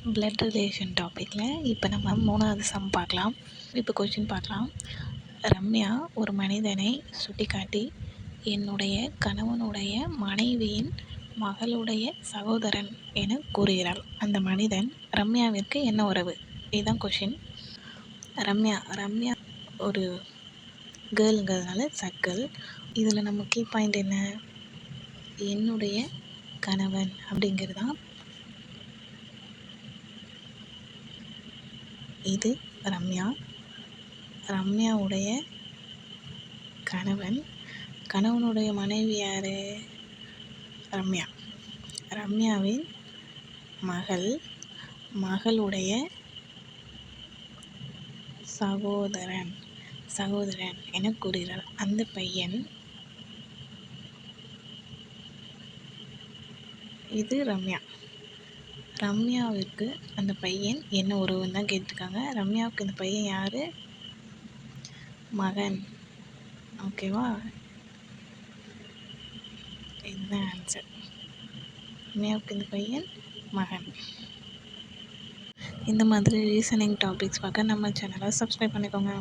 Blood relation டாப்பிக்கில் இப்போ நம்ம 3வது சம் பார்க்கலாம். இப்போ கொஷின் பார்க்கலாம். ரம்யா ஒரு மனிதனை சுட்டிக்காட்டி என்னுடைய கணவனுடைய மனைவியின் மகளுடைய சகோதரன் என கூறுகிறாள். அந்த மனிதன் ரம்யாவிற்கு என்ன உறவு? இதுதான் கொஷின். ரம்யா ஒரு கேர்ளுங்கிறதுனால சர்க்கிள். இதில் நம்ம கீ பாயிண்ட் என்ன? என்னுடைய கணவன் அப்படிங்கிறது தான். இது ரம்யாவுடைய கணவனுடைய மனைவி யார்? ரம்யாவின் மகளுடைய சகோதரன் என கூறுகிறார். அந்த பையன், இது ரம்யாவிற்கு அந்த பையன் என்ன உறவுன்னு தான் கேட்டிருக்காங்க. ரம்யாவுக்கு இந்த பையன் யார்? மகன். ஓகேவா? இதுதான் ஆன்சர். ரம்யாவுக்கு இந்த பையன் மகன். இந்த மாதிரி ரீசனிங் டாபிக்ஸ் பார்க்க நம்ம சேனலை சப்ஸ்கிரைப் பண்ணிக்கோங்க.